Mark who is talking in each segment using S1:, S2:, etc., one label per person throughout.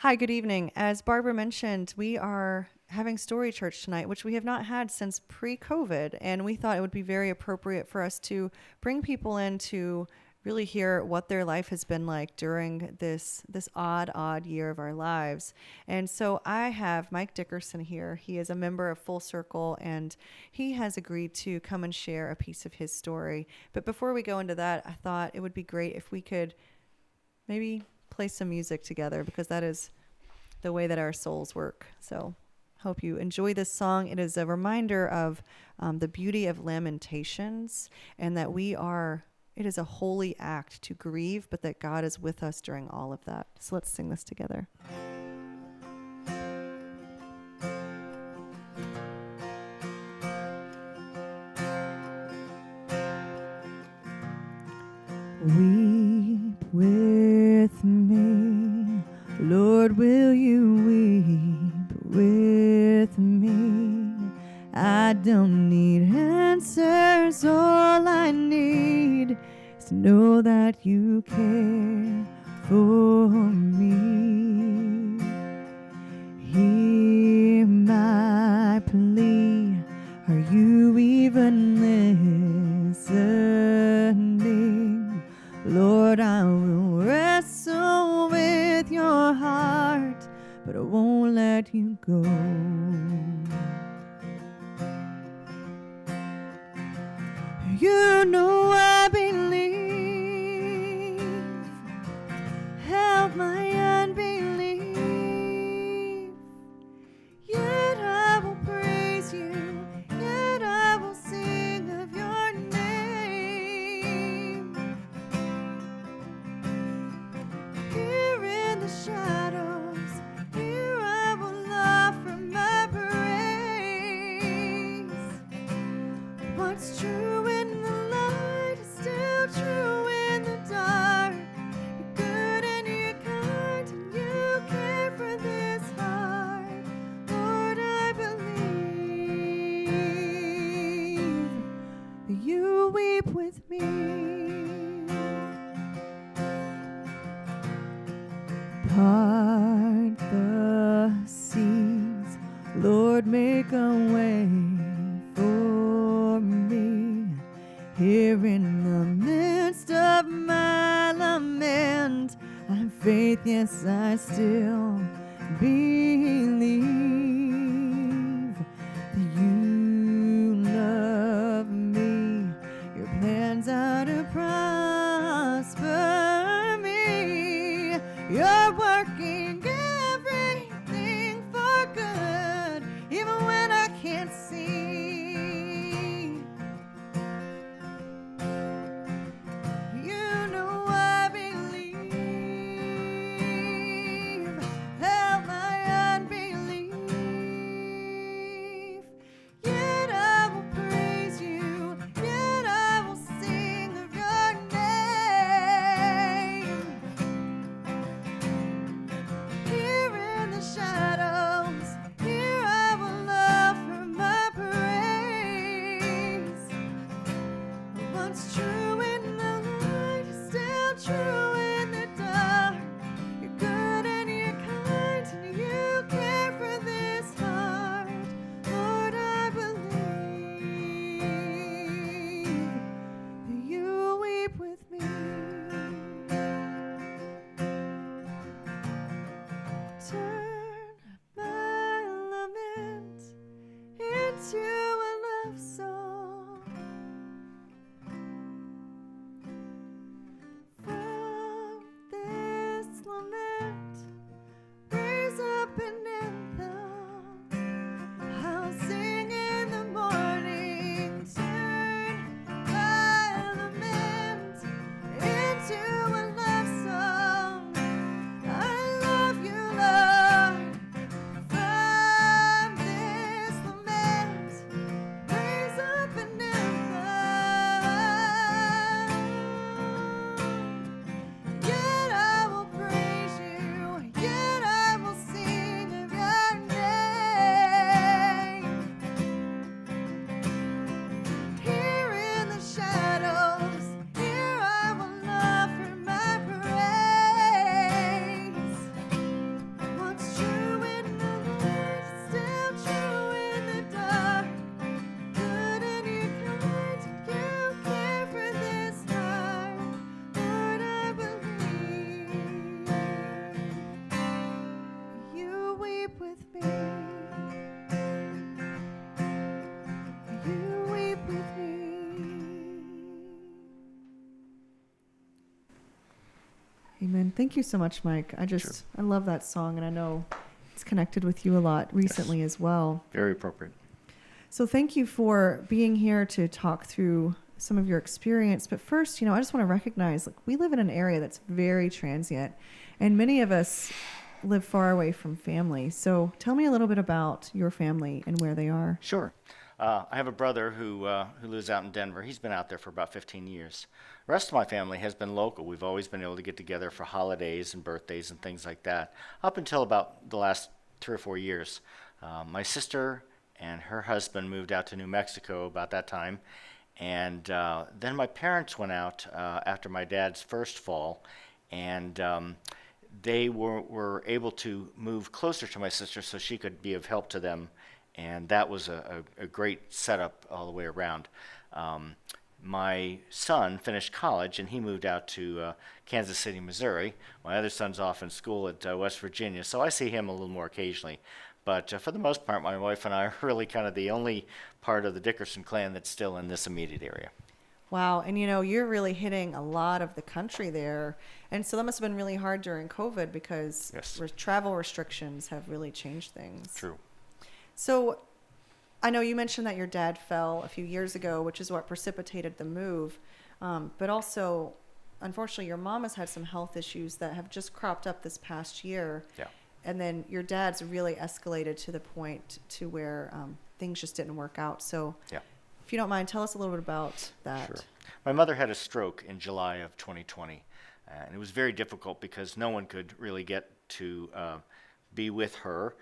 S1: Hi, good evening. As Barbara mentioned, we are having Story Church tonight, which we have not had since pre-COVID, and we thought it would be very appropriate for us to bring people in to really hear what their life has been like during this odd year of our lives. And so I have Mike Dickerson here. He is a member of Full Circle, and he has agreed to come and share a piece of his story. But before we go into that, I thought it would be great if we could maybe play some music together, because that is the way that our souls work. So hope you enjoy this song. It is a reminder of the beauty of lamentations, and that it is a holy act to grieve, but that God is with us during all of that. So let's sing this together. Weep with me, Lord, will you weep with me? I don't need answers, all I need is to know that you care for me. Hear my plea, are you even listening? Lord, I will wrestle with your heart, but I won't let you go. You know I believe, help my unbelief, yet I will praise you, yet I will sing of your name. Here in the shadows, here I will offer my praise. What's true in the light is still true in the dark. You're good and you're kind and you care for this heart. Lord, I believe that you weep with me. Part the seas, Lord, make a way for me. Here in the midst of my lament, I have faith, yes, I still believe that you love me. Your plans are to prosper me. You're working everything for good, even when I can't see. You know I believe, help my unbelief, yet I will praise you, yet I will sing of your name. Thank you so much, Mike. I love that song, and I know it's connected with you a lot recently as well.
S2: Very appropriate.
S1: So thank you for being here to talk through some of your experience. But first, I just want to recognize, we live in an area that's very transient, and many of us live far away from family. So tell me a little bit about your family and where they are.
S2: Sure. I have a brother who lives out in Denver. He's been out there for about 15 years. The rest of my family has been local. We've always been able to get together for holidays and birthdays and things like that, up until about the last 3 or 4 years. My sister and her husband moved out to New Mexico about that time. And then my parents went out after my dad's first fall, and they were able to move closer to my sister so she could be of help to them. And that was a great setup all the way around. My son finished college, and he moved out to Kansas City, Missouri. My other son's off in school at West Virginia, so I see him a little more occasionally. But for the most part, my wife and I are really kind of the only part of the Dickerson clan that's still in this immediate area.
S1: Wow. And you're really hitting a lot of the country there. And so that must have been really hard during COVID because travel restrictions have really changed things.
S2: True.
S1: So I know you mentioned that your dad fell a few years ago, which is what precipitated the move. But also, unfortunately, your mom has had some health issues that have just cropped up this past year.
S2: Yeah.
S1: And then your dad's really escalated to the point to where things just didn't work out. So if you don't mind, tell us a little bit about that.
S2: Sure. My mother had a stroke in July of 2020. And it was very difficult because no one could really get to be with her.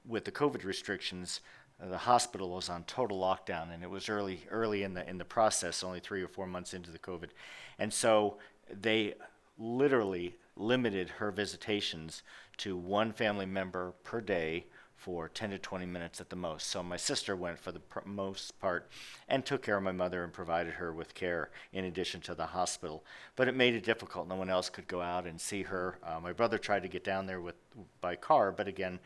S2: With the COVID restrictions, the hospital was on total lockdown, and it was early in the process, only 3 or 4 months into the COVID. And so they literally limited her visitations to one family member per day for 10 to 20 minutes at the most. So my sister went for the most part and took care of my mother and provided her with care in addition to the hospital. But it made it difficult. No one else could go out and see her. My brother tried to get down there by car, but again,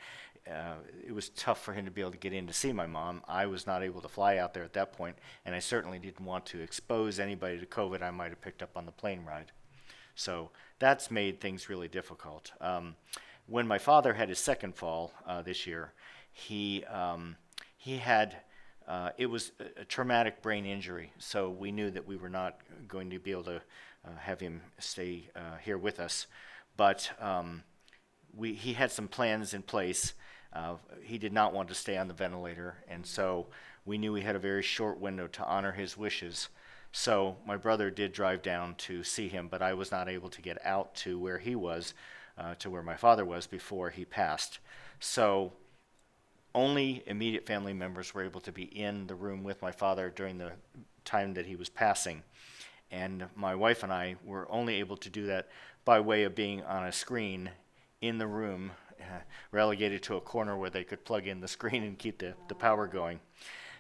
S2: it was tough for him to be able to get in to see my mom. I was not able to fly out there at that point, and I certainly didn't want to expose anybody to COVID I might have picked up on the plane ride. So that's made things really difficult. When my father had his second fall this year, he had it was a traumatic brain injury. So we knew that we were not going to be able to have him stay here with us. But he had some plans in place. He did not want to stay on the ventilator, and so we knew we had a very short window to honor his wishes. So my brother did drive down to see him, but I was not able to get out to where he was, to where my father was before he passed. So only immediate family members were able to be in the room with my father during the time that he was passing. And my wife and I were only able to do that by way of being on a screen in the room, relegated to a corner where they could plug in the screen and keep the power going.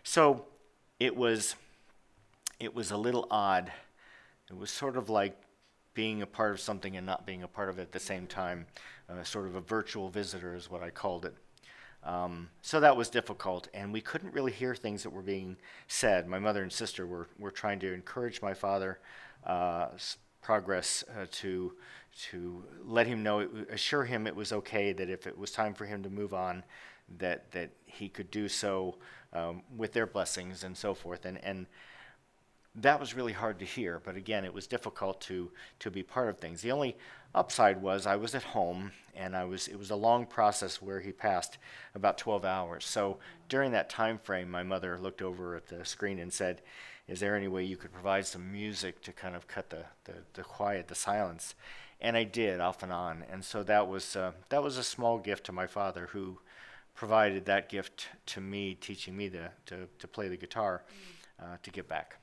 S2: So it was a little odd. It was sort of like being a part of something and not being a part of it at the same time. Sort of a virtual visitor is what I called it. So that was difficult, and we couldn't really hear things that were being said. My mother and sister were trying to encourage my father progress, to let him know, assure him it was okay, that if it was time for him to move on, that he could do so with their blessings and so forth. And that was really hard to hear, but again, it was difficult to be part of things. The only upside was I was at home, and it was a long process where he passed, about 12 hours. So during that time frame, my mother looked over at the screen and said, "Is there any way you could provide some music to kind of cut the quiet, the silence?" And I did, off and on. And so that was a small gift to my father, who provided that gift to me, teaching me to play the guitar, to give back.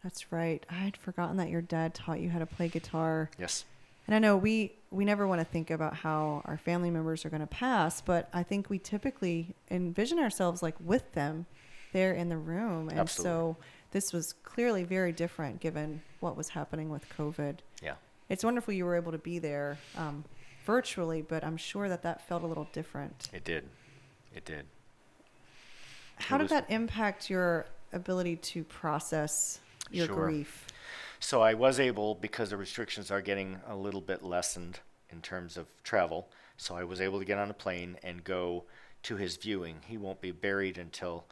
S1: That's right. I had forgotten that your dad taught you how to play guitar.
S2: Yes.
S1: And I know we never want to think about how our family members are going to pass, but I think we typically envision ourselves like with them there in the room. And
S2: Absolutely.
S1: So this was clearly very different given what was happening with COVID.
S2: Yeah.
S1: It's wonderful you were able to be there virtually, but I'm sure that felt a little different.
S2: It did. It did.
S1: How did that impact your ability to process your
S2: Sure.
S1: grief?
S2: So I was able, because the restrictions are getting a little bit lessened in terms of travel, so I was able to get on a plane and go to his viewing. He won't be buried until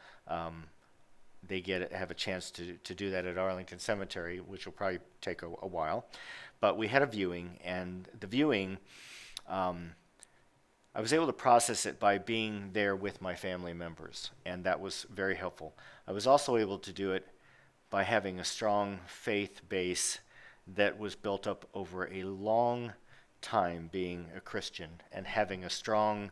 S2: they have a chance to do that at Arlington Cemetery, which will probably take a while. But we had a viewing, and the viewing, I was able to process it by being there with my family members, and that was very helpful. I was also able to do it by having a strong faith base that was built up over a long time being a Christian, and having a strong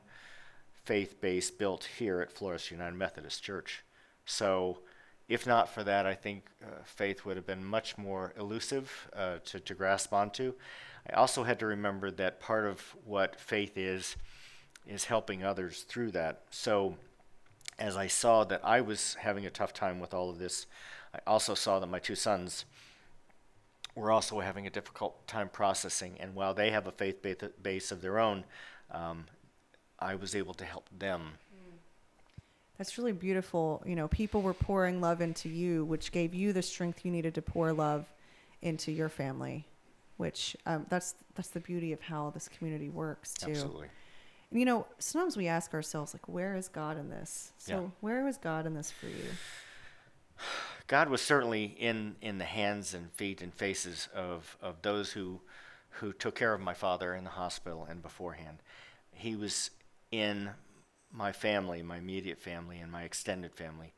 S2: faith base built here at Floris United Methodist Church. So if not for that, I think faith would have been much more elusive to grasp onto. I also had to remember that part of what faith is helping others through that. So as I saw that I was having a tough time with all of this, I also saw that my two sons were also having a difficult time processing. And while they have a faith base of their own, I was able to help them.
S1: That's really beautiful. You know, people were pouring love into you, which gave you the strength you needed to pour love into your family, which that's the beauty of how this community works too.
S2: Absolutely.
S1: And, you know, sometimes we ask ourselves, like, where is God in this? So
S2: Yeah.
S1: where was God in this for you?
S2: God was certainly in the hands and feet and faces of those who took care of my father in the hospital and beforehand. He was in my family, my immediate family, and my extended family.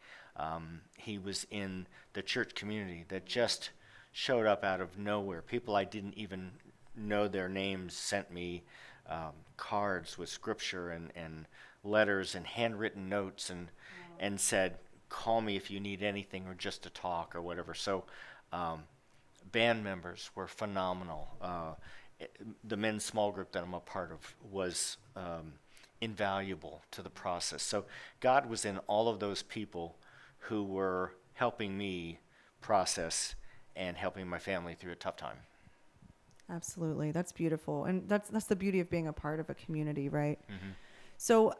S2: He was in the church community that just showed up out of nowhere. People I didn't even know their names sent me cards with scripture and letters and handwritten notes and said, call me if you need anything or just to talk or whatever. So band members were phenomenal. The men's small group that I'm a part of was invaluable to the process. So God was in all of those people who were helping me process and helping my family through a tough time.
S1: Absolutely. That's beautiful. And that's the beauty of being a part of a community, right?
S2: Mm-hmm.
S1: So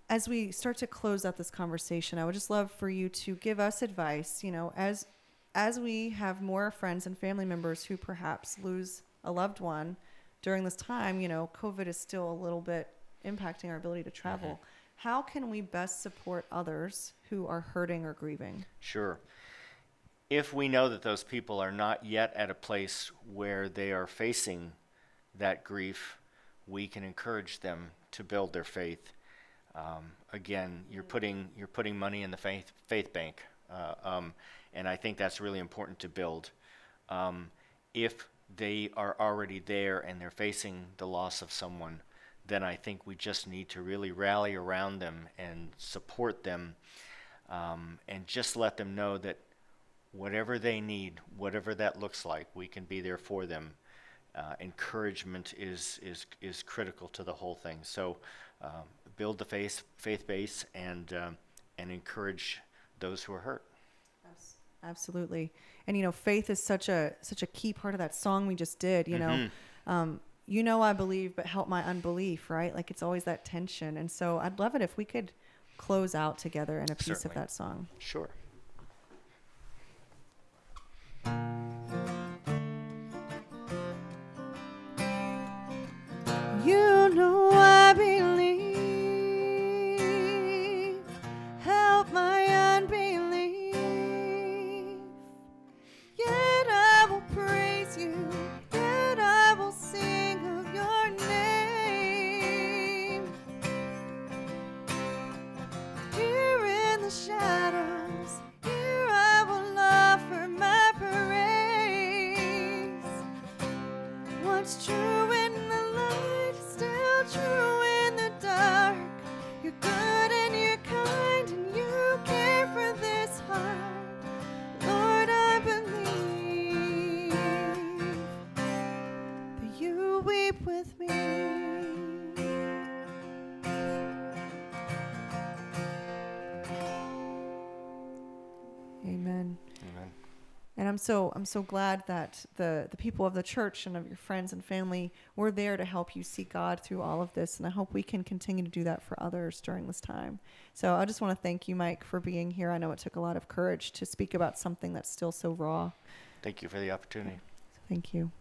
S1: as we start to close out this conversation, I would just love for you to give us advice, you know, as we have more friends and family members who perhaps lose a loved one during this time. You know, COVID is still a little bit impacting our ability to travel. Mm-hmm. How can we best support others who are hurting or grieving?
S2: Sure. If we know that those people are not yet at a place where they are facing that grief, we can encourage them to build their faith. Again, you're putting money in the faith bank, and I think that's really important to build. If they are already there and they're facing the loss of someone, then I think we just need to really rally around them and support them, and just let them know that whatever they need, whatever that looks like, we can be there for them. Encouragement is critical to the whole thing. So build the faith base and encourage those who are hurt.
S1: Absolutely. And, you know, faith is such a key part of that song we just did, you know. You know, I believe, but help my unbelief, right? Like, it's always that tension. And so I'd love it if we could close out together in a piece
S2: Certainly.
S1: of that song.
S2: Sure.
S1: You know I believe, help my unbelief, yet I will praise you, yet I will sing of your name. Here in the shadows, here I will offer my praise. What's true in the light, still true in the dark. You're good and you're kind and you care for this heart. Lord, I believe that you weep with me. Amen.
S2: Amen.
S1: And I'm so glad that the people of the church and of your friends and family were there to help you see God through all of this. And I hope we can continue to do that for others during this time. So I just want to thank you, Mike, for being here. I know it took a lot of courage to speak about something that's still so raw.
S2: Thank you for the opportunity.
S1: Thank you.